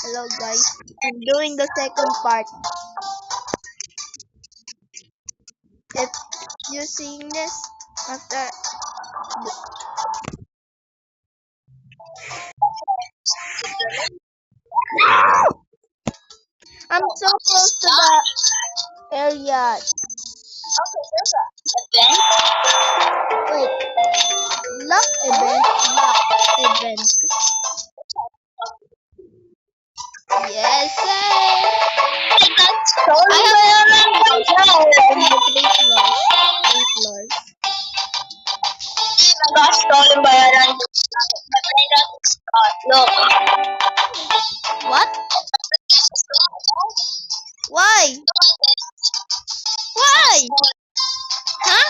Hello guys, I'm doing the second part. If you seeing this after I'm so close to the area. Okay, there's a event. Wait, luck event. Yes, sir. I got stolen by a random girl. Three floors. I got stolen by a random girl. But I got caught. Look. What? Why? Why? Huh?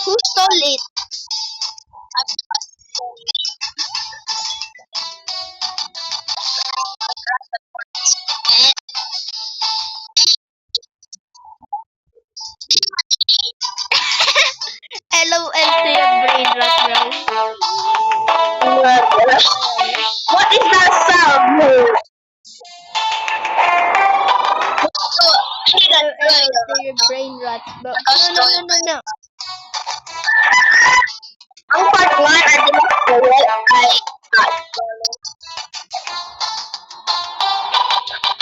Who stole it? LOL to your brain rot, bro. What is that sound? LOL to your brain rot, bro. No. Ang part 1, I did not steal it. I got stolen.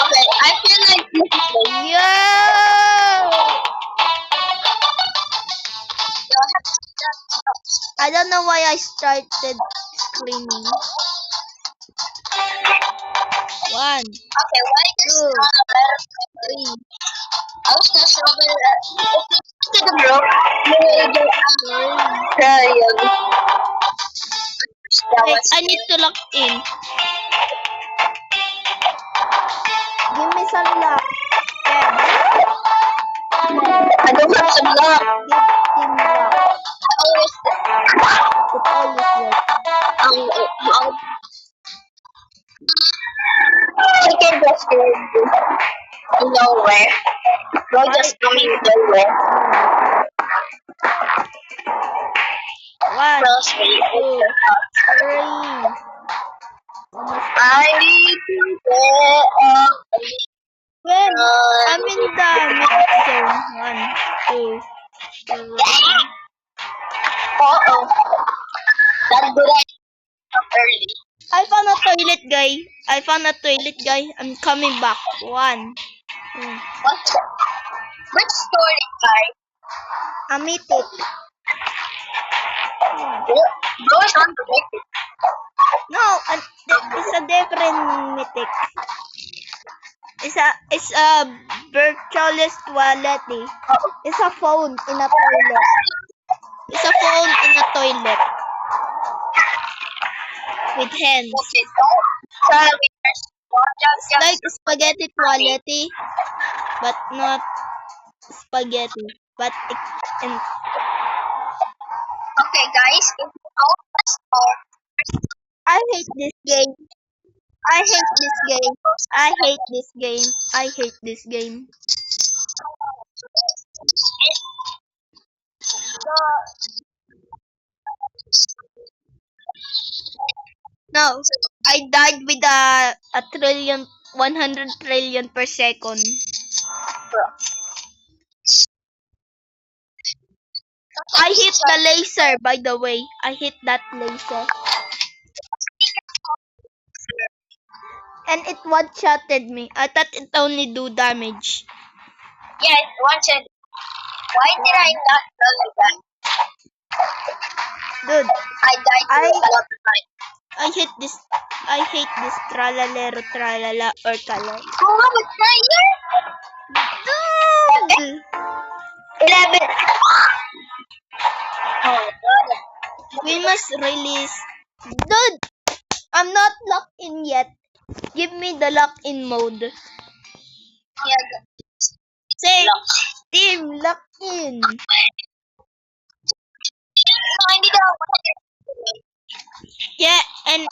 Okay, I feel like this is the Yo! I don't know why I started screaming. 1, Okay, why is Two. not a better 3, I was gonna show you to the bro. Wait, I need to lock in. Give me some luck. I don't have some luck. Give me luck. I always It always works. chicken just nowhere. Bro just coming nowhere. 1, Trust me. 2, 3. I need to go up. When I'm in the mid zone. 1, 2, 3. Uh-oh. That's good idea. Early. I found a toilet, guy. I'm coming back. 1. What's that? Which story, guy? A mythic. Bro is unpredictable. No, it's a different mythic. It's a virtualist toilet. It's a phone in a toilet. It's a phone in a toilet. With hands. Okay, don't try with It's like spaghetti toilet, but not spaghetti. But and Okay, guys, if you know the story, I hate this game. I hate this game. I hate this game. I hate this game. No, I died with a trillion, 100 trillion per second. I hit the laser, by the way. I hit that laser. And it one-shotted me. I thought it only do damage. yeah, it wanted. Why did I not know like that? Dude, I died a lot of times. I hate this tralalero tralala or tralala. Oh, I'm tired. Dude! 11. Oh, God. We must release. Dude! I'm not locked in yet. Give me the lock-in mode. Yeah, Say, team, lock in. no, I need a 100. Yeah, and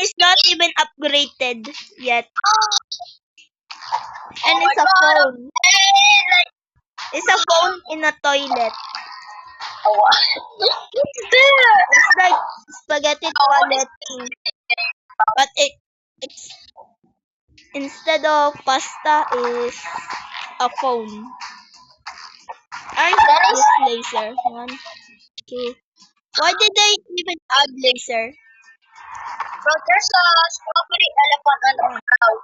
it's not even upgraded yet. And it's a phone. It's a phone in a toilet. What's that? It's like spaghetti toilet, but it, it's instead of pasta is a phone. I That hate is, this laser. One, two. Why did they even add laser? bro, there's a strawberry elephant on the ground.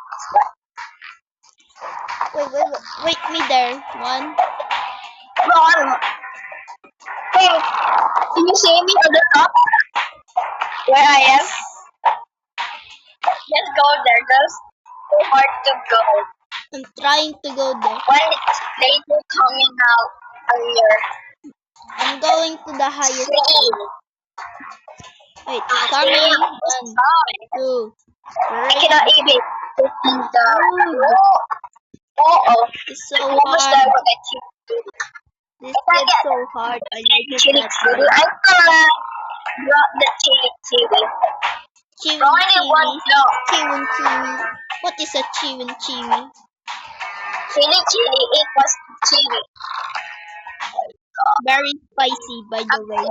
Wait me there. One. Bro, I don't know. Hey, can you see me on the top? Where I am? Just go there, girls. So hard to go. I'm trying to go there. When it's later coming out earlier. I'm going to the highest point. Wait, coming. One, two, I three. cannot even put in the. Dude, Oh, it's so almost hard. there with the chili. This If I is get so hard. I like it chili that chili, way. I can drop the chili chili. Chiwin Only one chiwi. block. Chiwin chiwi. What is a chiwin chiwi? Chili chili equals chili. Very spicy, by the way.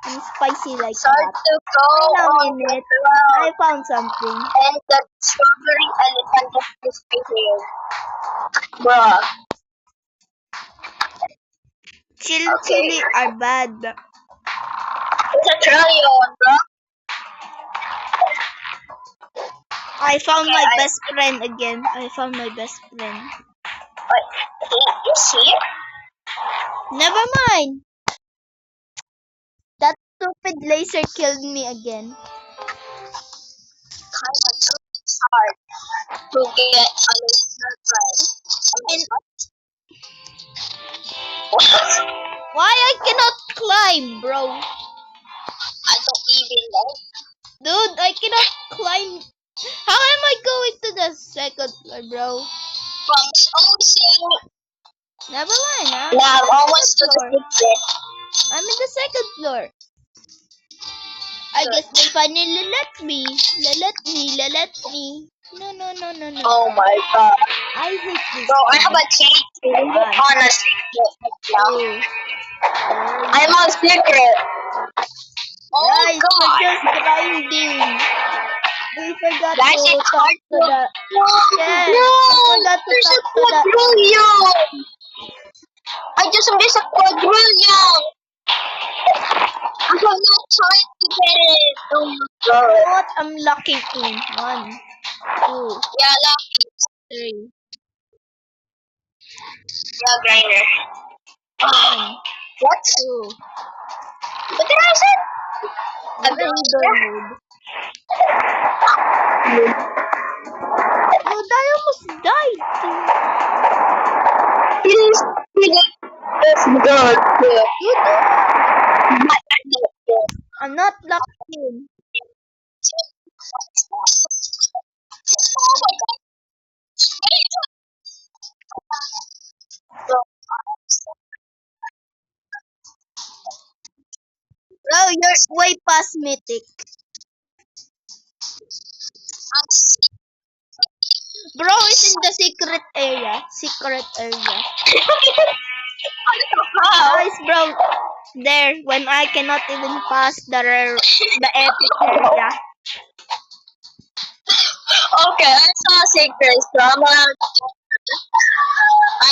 I'm spicy like Start that. to go Wait a on the minute. ground. I found something. And the strawberry elephant is right here. Bruh. Chili Okay. chili are bad. It's a trillion, bro. I found Okay, my best friend again. I found my best friend. Wait, you see? Never mind. That stupid laser killed me again. Kind of hard to get a laser prize. And What? why I cannot climb, bro? I don't even know. Dude, I cannot climb. How am I going to the second floor, bro? From Ocean, Never mind, huh? now almost to the secret. I'm in the second floor. I guess they finally let me. Let me. No. Oh my god. I hate this. Bro, I have a cheat on a secret now. Oh. I'm on secret. Oh Guys, god. we're just grinding. We forgot Guys, to it's talk hard to to. the. Yes, No, we forgot to there's a talk to the. quadrillion. I just missed a quadrillion. I'm not trying to get it. Oh my god. What? I'm locking in. 1, 2, Yeah, lucky. 3. Yeah, grinder. 1, What? 2. What did I say? A Grinder grinder? mode. Dude, I almost died. Please, let's go. I'm not locked in. Oh my god. Bro, you're way past mythic. Bro is in the secret area. Guys, bro, there when I cannot even pass the epic area. Okay, I saw secrets, drama.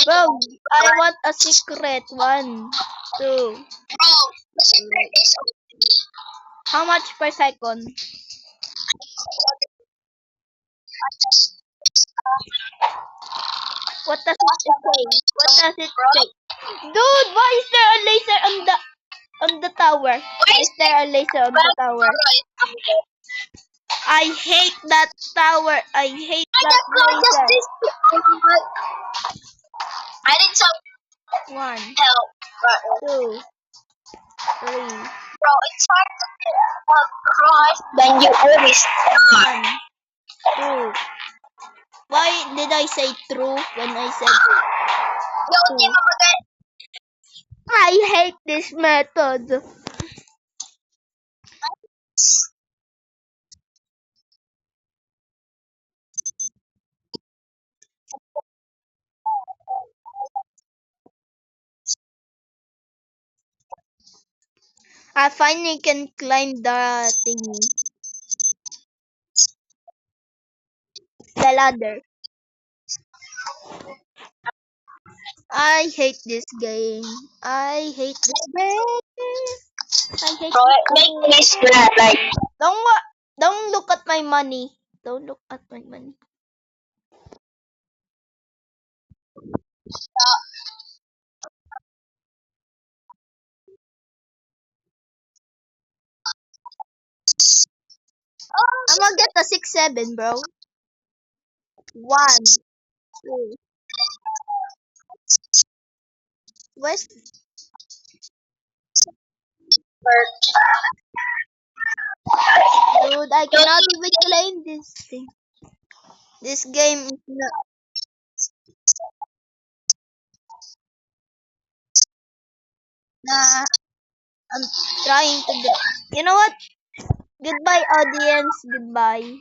Bro, I want a secret. 1, 2. Bro, the secret is How much per second? What does it say? What does it say? Dude, why is there a laser on the tower? Why is there a laser on the tower? I hate that tower. I hate that laser. I need some 1, help. 2, 3. Bro, it's hard to get across. Then you always start. 1, 2. Why did I say true when I said Yo, team up again. I hate this method? I finally can climb the thingy. the ladder. I hate this game. I hate this game. I hate Bro, it this makes me game. sad. Like, Don't look at my money. Don't look at my money. I'm gonna get a 6-7, bro. 1, 2. Where's dude? I cannot even claim this thing. This game is not. Nah, I'm trying to get. You know what? Goodbye, audience. Goodbye.